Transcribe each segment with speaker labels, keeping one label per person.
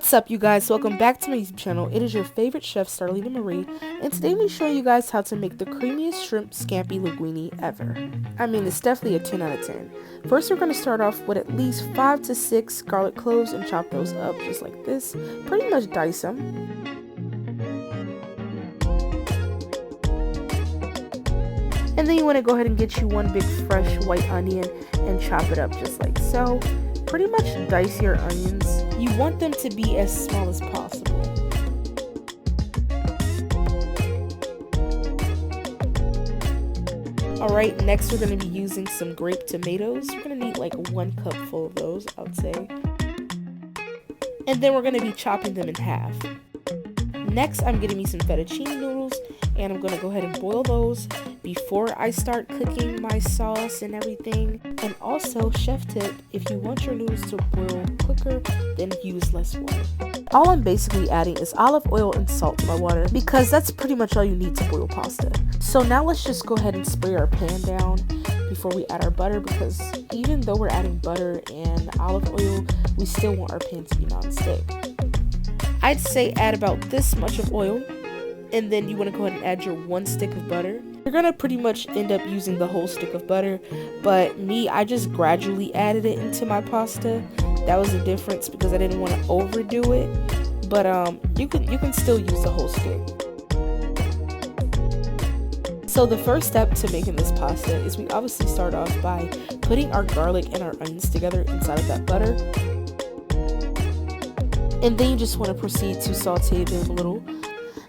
Speaker 1: What's up, you guys? Welcome back to my YouTube channel. It is your favorite chef, Starlita Marie, and today we show you guys how to make the creamiest shrimp scampi linguine ever. I mean, it's definitely a 10 out of 10. First, we're going to start off with at least 5 to 6 garlic cloves and chop those up just like this. Pretty much dice them. And then you want to go ahead and get you one big fresh white onion and chop it up just like so. Pretty much dice your onions. You want them to be as small as possible. Alright, next we're going to be using some grape tomatoes. We're going to need like 1 cup full of those, I would say. And then we're going to be chopping them in half. Next, I'm getting me some fettuccine noodles, and I'm going to go ahead and boil those before I start cooking my sauce and everything. And also, chef tip, if you want your noodles to boil quicker, then use less water. All I'm basically adding is olive oil and salt to my water because that's pretty much all you need to boil pasta. So now let's just go ahead and spray our pan down before we add our butter, because even though we're adding butter and olive oil, we still want our pan to be non-stick. I'd say add about this much of oil, and then you want to go ahead and add your 1 stick of butter. You're going to pretty much end up using the whole stick of butter, but me, I just gradually added it into my pasta. That was the difference because I didn't want to overdo it, but you can still use the whole stick. So the first step to making this pasta is we obviously start off by putting our garlic and our onions together inside of that butter. And then you just want to proceed to saute them a little.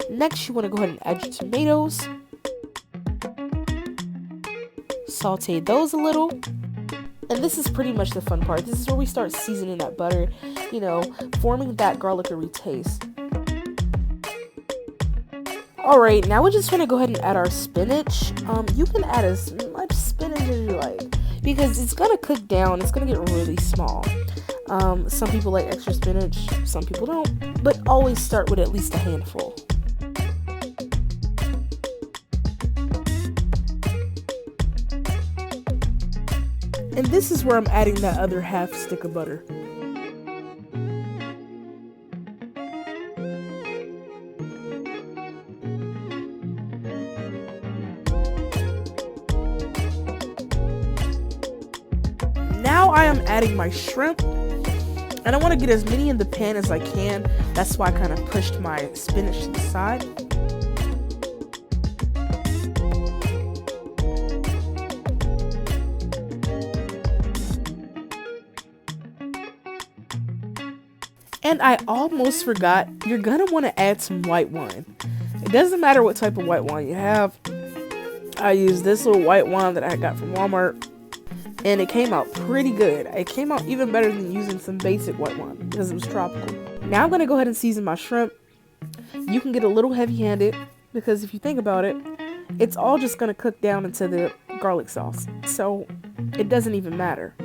Speaker 1: Next, you want to go ahead and add your tomatoes. Saute those a little. And this is pretty much the fun part. This is where we start seasoning that butter, forming that garlic-y taste. Alright, now we just want to go ahead and add our spinach. You can add as much spinach as you like, because it's going to cook down. It's going to get really small. Some people like extra spinach, some people don't, but always start with at least a handful. And this is where I'm adding that other half stick of butter. Now I am adding my shrimp. And I want to get as many in the pan as I can. That's why I kind of pushed my spinach to the side. And I almost forgot, you're going to want to add some white wine. It doesn't matter what type of white wine you have. I used this little white wine that I got from Walmart. And it came out pretty good. It came out even better than using some basic white wine because it was tropical. Now I'm going to go ahead and season my shrimp. You can get a little heavy-handed because if you think about it, it's all just going to cook down into the garlic sauce. So it doesn't even matter.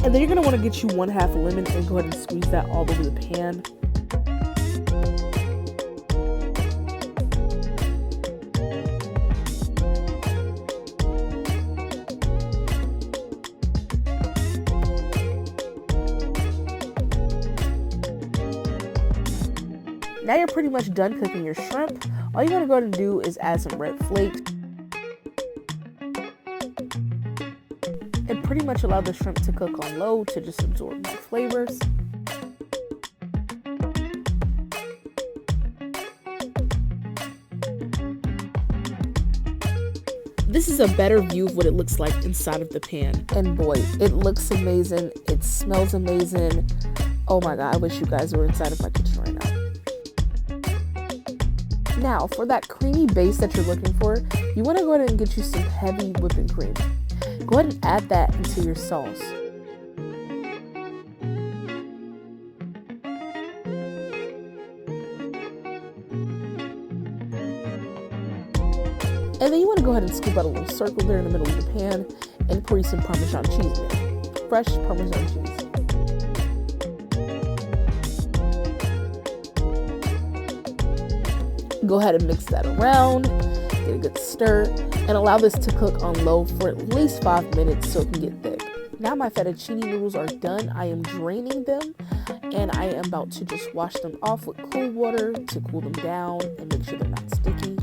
Speaker 1: And then you're going to want to get you 1/2 a lemon and go ahead and squeeze that all over the pan. Now you're pretty much done cooking your shrimp. All you gotta go ahead and do is add some red flakes. And pretty much allow the shrimp to cook on low to just absorb the flavors. This is a better view of what it looks like inside of the pan. And boy, it looks amazing. It smells amazing. Oh my God, I wish you guys were inside of my kitchen right now. Now, for that creamy base that you're looking for, you want to go ahead and get you some heavy whipping cream. Go ahead and add that into your sauce. And then you want to go ahead and scoop out a little circle there in the middle of the pan and pour you some Parmesan cheese in there. Fresh Parmesan cheese. Go ahead and mix that around. Get a good stir and allow this to cook on low for at least 5 minutes so it can get thick. Now my fettuccine noodles are done. I am draining them and I am about to just wash them off with cool water to cool them down and make sure they're not sticky.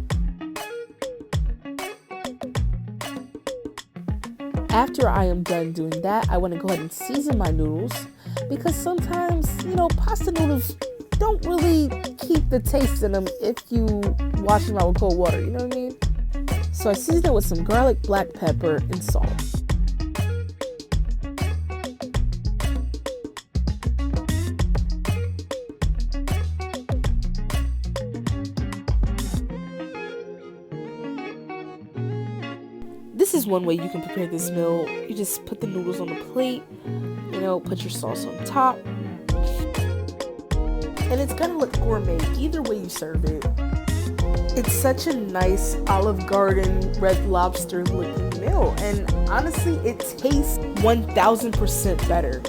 Speaker 1: After I am done doing that, I want to go ahead and season my noodles because sometimes, pasta noodles don't really keep the taste in them if you wash them out with cold water, you know what I mean? So I seasoned it with some garlic, black pepper, and salt. This is one way you can prepare this meal. You just put the noodles on the plate, put your sauce on top. And it's gonna look gourmet either way you serve it. It's such a nice Olive Garden Red Lobster looking meal. And honestly, it tastes 1000% better.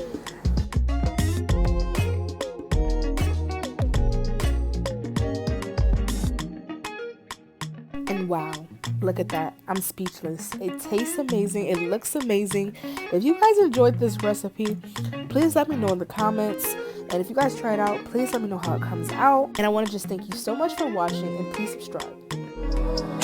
Speaker 1: And wow. Look at that. I'm speechless. It tastes amazing. It looks amazing. If you guys enjoyed this recipe, please let me know in the comments. And if you guys try it out, please let me know how it comes out. And I want to just thank you so much for watching and please subscribe.